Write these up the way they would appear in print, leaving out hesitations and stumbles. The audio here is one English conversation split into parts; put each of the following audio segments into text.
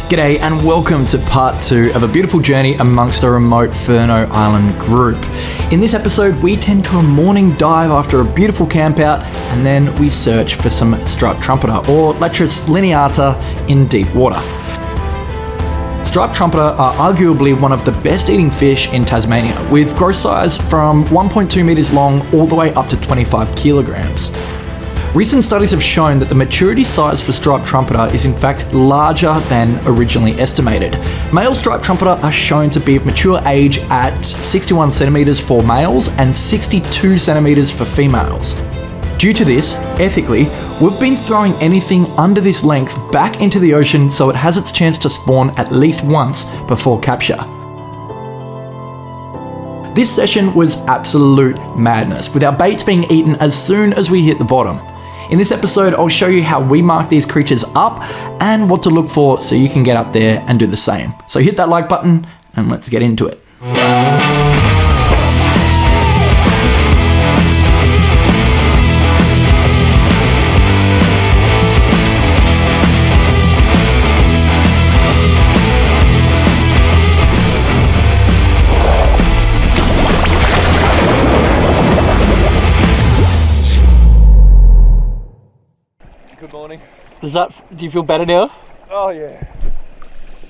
G'day and welcome to part 2 of a beautiful journey amongst a remote Furno Island group. In this episode, we tend to a morning dive after a beautiful camp out, and then we search for some Striped Trumpeter or Latris lineata in deep water. Striped Trumpeter are arguably one of the best eating fish in Tasmania, with gross size from 1.2 metres long all the way up to 25 kilograms. Recent studies have shown that the maturity size for Striped Trumpeter is in fact larger than originally estimated. Male Striped Trumpeter are shown to be of mature age at 61 centimetres for males and 62 centimetres for females. Due to this, ethically, we've been throwing anything under this length back into the ocean so it has its chance to spawn at least once before capture. This session was absolute madness, with our baits being eaten as soon as we hit the bottom. In this episode, I'll show you how we mark these creatures up and what to look for so you can get up there and do the same. So hit that like button and let's get into it. Good morning. Do you feel better now? Oh yeah.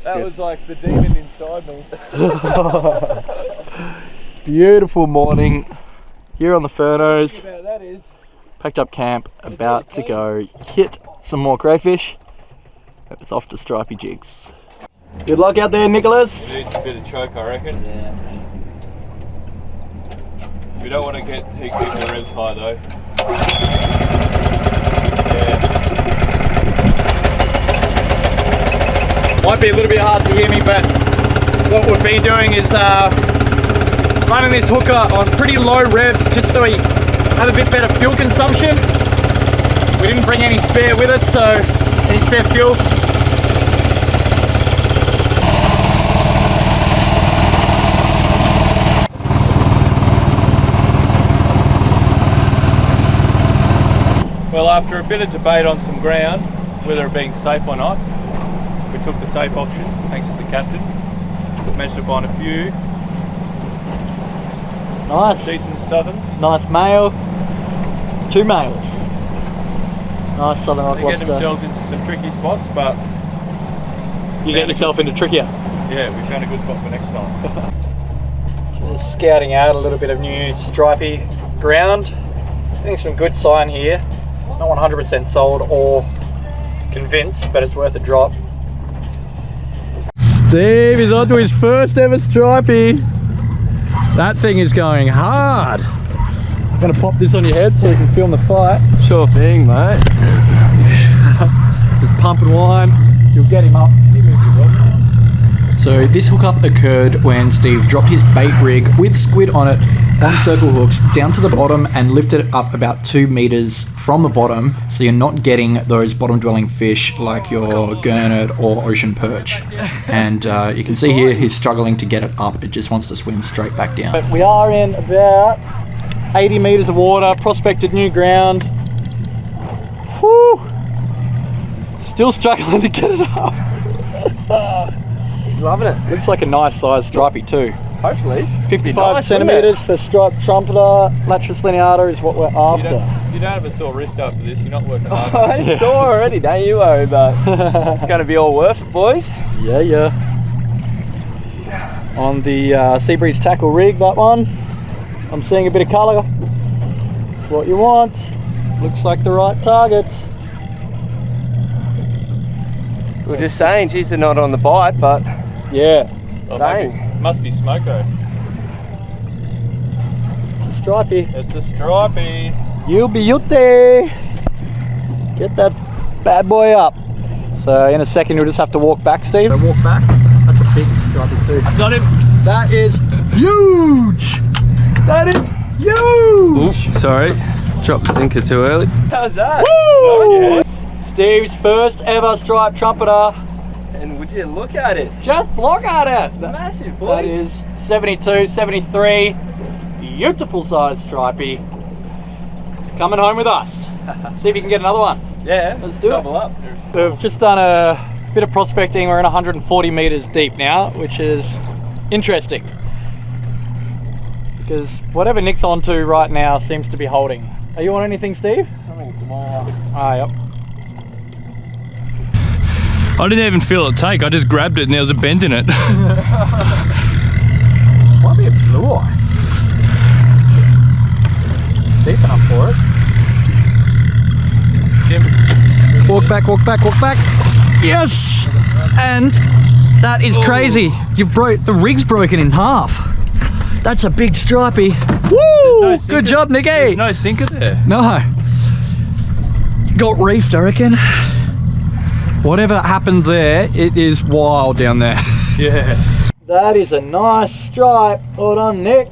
That was like the demon inside me. Beautiful morning here on the Furnos. About that is. Packed up camp, about to go hit some more crayfish. It's off to stripey jigs. Good luck out there, Nicholas. Bit of choke, I reckon. Yeah. We don't want to keep the ribs high though. Might be a little bit hard to hear me, but what we've been doing is running this hooker on pretty low revs just so we have a bit better fuel consumption. We didn't bring any spare with us, so any spare fuel. Well, after a bit of debate on some ground, whether it being safe or not, we took the safe option, thanks to the captain. Managed to find a few Nice. decent southerns. Nice male. 2 males. Nice southern rock They get lobster. themselves into some tricky spots, but You get yourself into trickier. yeah, we found a good spot for next time. Just scouting out a little bit of new stripy ground. Getting some good sign here. Not 100% sold or convinced, but it's worth a drop. Steve is onto his first ever stripey. That thing is going hard. I'm gonna pop this on your head so you can film the fight. Sure thing, mate. Just pump and wind. You'll get him up. So this hookup occurred when Steve dropped his bait rig with squid on it on circle hooks down to the bottom and lifted it up about 2 meters from the bottom, so you're not getting those bottom dwelling fish like your gurnard or ocean perch. And you can see here he's struggling to get it up. It just wants to swim straight back down. But we are in about 80 meters of water, prospected new ground. Whew. Still struggling to get it up. He's loving it. Looks like a nice sized stripey too. Hopefully. 55 centimeters for Striped Trumpeter. Latris lineata is what we're after. You don't have a sore wrist after this, you're not working hard. It's sore already, don't you worry, but it's going to be all worth it, boys. Yeah. On the Seabreeze tackle rig, that one. I'm seeing a bit of colour. It's what you want. Looks like the right target. We were just saying, geez, they're not on the bite, but Yeah. Oh, dang. maybe- must be smoko. It's a stripey. It's a stripey. You beauty! Get that bad boy up. So in a second you'll just have to walk back, Steve. Walk back. That's a big stripey too. Got him. That is huge! That is huge! Oops, sorry, dropped sinker too early. How's that? Woo! Steve's first ever Striped Trumpeter. And would you look at it? Just look at it! Massive, boys. That is 72, 73. Beautiful sized stripey. It's coming home with us. See if you can get another one. Yeah, Let's do it. double up. We've just done a Bit of prospecting. We're in 140 meters deep now, which is interesting because whatever Nick's onto right now seems to be holding. Are you on anything, Steve? I think some more. Ah, yep. I didn't even feel it take. I just grabbed it and there was a bend in it. Might be a blue eye. Deep enough for it. Walk back, walk back, walk back. Yes! And that is crazy. The rig's broken in half. That's a big stripey. Woo! Good job, Nicky. There's no sinker there. No. Got reefed, I reckon. Whatever happened there, it is wild down there. Yeah. That is a nice stripe. Well done, Nick.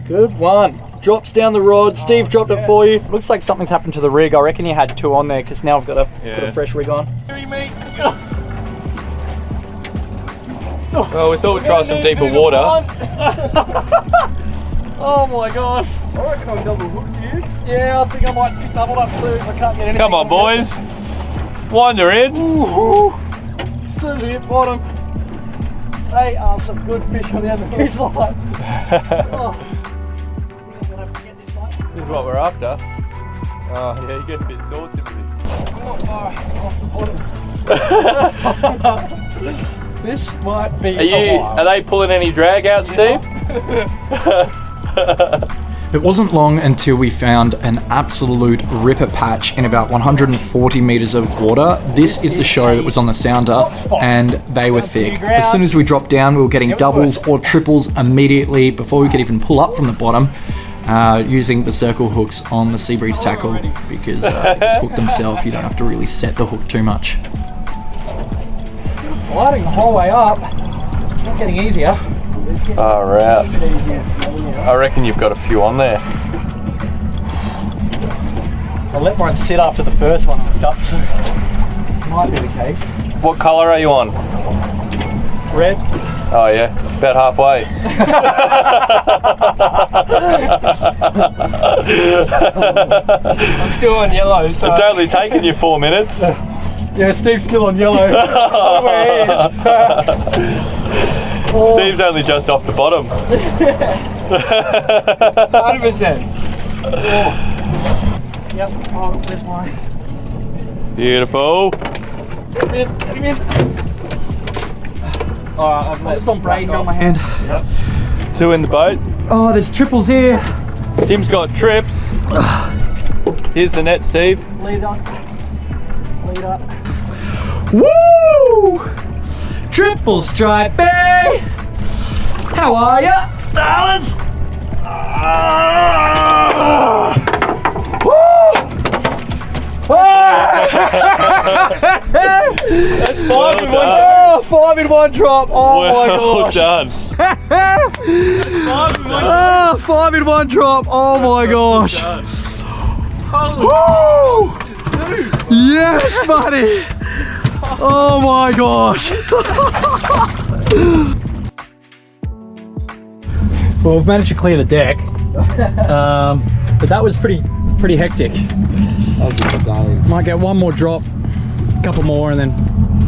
Good one. Drops down the rod. Steve dropped it for you. Looks like something's happened to the rig. I reckon you had 2 on there because now I've got to put a fresh rig on. Well, we thought we'd try some deeper water. Oh my gosh. I reckon I'll double hook you. Yeah, I think I might pick double up too if I can't get anything. Come on, boys. Wind her in. Ooh, as soon as we hit bottom, they are some good fish on the end of this line. This is what we're after. Oh, yeah, you're getting a bit sore, Timothy. Off the bottom. This might be Are they pulling any drag out, Steve? It wasn't long until we found an absolute ripper patch in about 140 meters of water. This is the show that was on the sounder, and they were thick. As soon as we dropped down, we were getting doubles or triples immediately before we could even pull up from the bottom, using the circle hooks on the Seabreeze tackle, because it's hooked themselves. You don't have to really set the hook too much. Gliding the whole way up, not getting easier. Far out. I reckon you've got a few on there. I let mine sit after the first one hooked up, so might be the case. What colour are you on? Red. Oh yeah, about halfway. I'm still on yellow, so... It's only taken you 4 minutes. Yeah, Steve's still on yellow. Where he is. Steve's only just off the bottom. 100%. Yep, oh, there's mine. Beautiful. Get him in. Alright, I'm just on braiding on my hand. Yep. 2 in the boat. Oh, there's triples here. Tim's got trips. Here's the net, Steve. Lead up. Lead up. Woo! Triple stripey! How are ya, darlings? That's 5 in one. Oh, 5 in one drop. Oh my gosh. Well done. 5 in one. Oh, 5 in one drop. Oh my gosh. Holy Yes, buddy. Oh my gosh. Well, we've managed to clear the deck, but that was pretty hectic. That was insane. Might get one more drop, a couple more, and then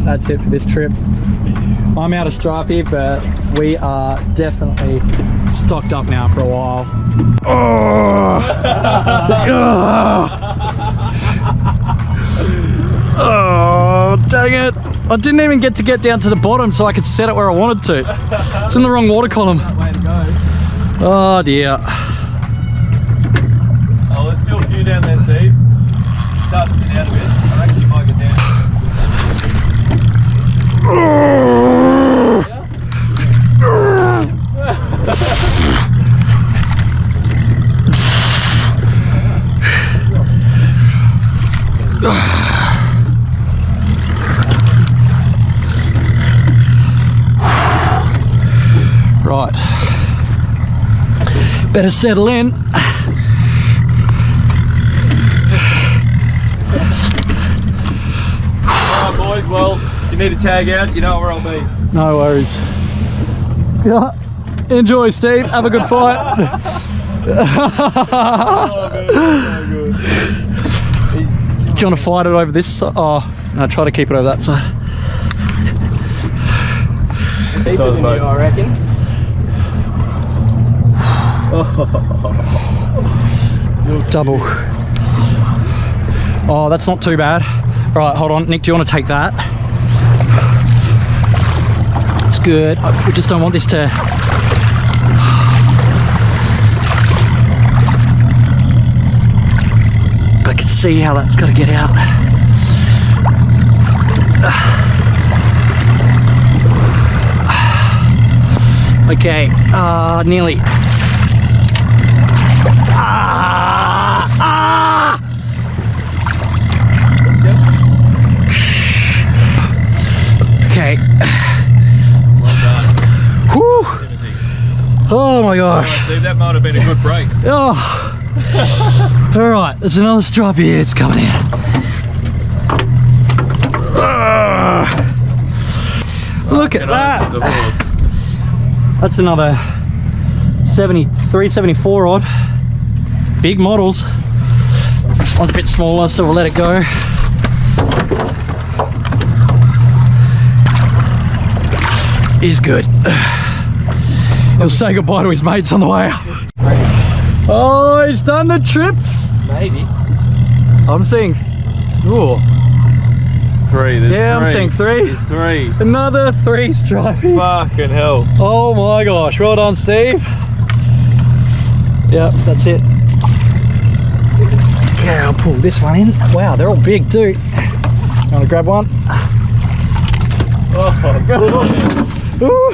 that's it for this trip. I'm out of stripey, but we are definitely stocked up now for a while. Oh, dang it. I didn't even get down to the bottom so I could set it where I wanted to. It's in the wrong water column. Way to go. Oh dear. Oh, there's still a few down there, Steve. Start to get out a bit. I reckon you might get down. Right. Better settle in. Alright boys, well, if you need to tag out, you know where I'll be. No worries. Yeah. Enjoy, Steve. Have a good fight. Oh, good. So good. Do you want to fight it over this side? Oh, no, try to keep it over that side. Deeper than you, I reckon. Double. Oh, that's not too bad. Right, hold on. Nick, do you want to take that? It's good. We just don't want this to... I can see how that's got to get out. Okay, nearly. Okay. Well done. Whew. Timothy. Oh my gosh. Dude, that might have been a good break. Oh. All right, there's another stripe here. It's coming in. Look at that. That's another 73, 74 odd. Big models. This one's a bit smaller, so we'll let it go. He's good. He'll say goodbye to his mates on the way up. Oh, he's done the trips. Maybe. I'm seeing. Ooh. 3. There's Yeah, 3. I'm seeing 3. There's 3. Another 3 stripey. Fucking hell. Oh my gosh, well done, Steve. Yep, that's it. Okay, I'll pull this one in. Wow, they're all big too. You want to grab one? Oh, God. Ooh.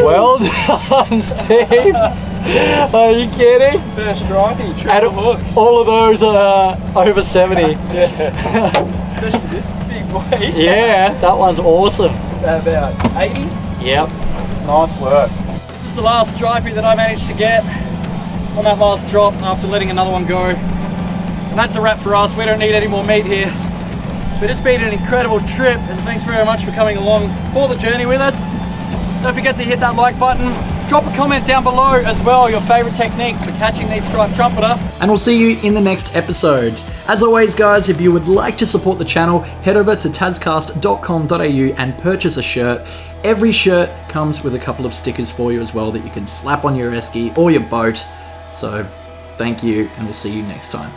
Well done, Steve. Are you kidding? First stripey, triple And hook. all of those are over 70. Yeah. Especially this big boy. Yeah, that one's awesome. Is that about 80? Yep. Nice work. This is the last stripey that I managed to get on that last drop after letting another one go. And that's a wrap for us. We don't need any more meat here. But it's been an incredible trip, and thanks very much for coming along for the journey with us. Don't forget to hit that like button. Drop a comment down below as well, your favorite technique for catching these striped trumpeter. And we'll see you in the next episode. As always, guys, if you would like to support the channel, head over to tascast.com.au and purchase a shirt. Every shirt comes with a couple of stickers for you as well that you can slap on your esky or your boat. So, thank you, and we'll see you next time.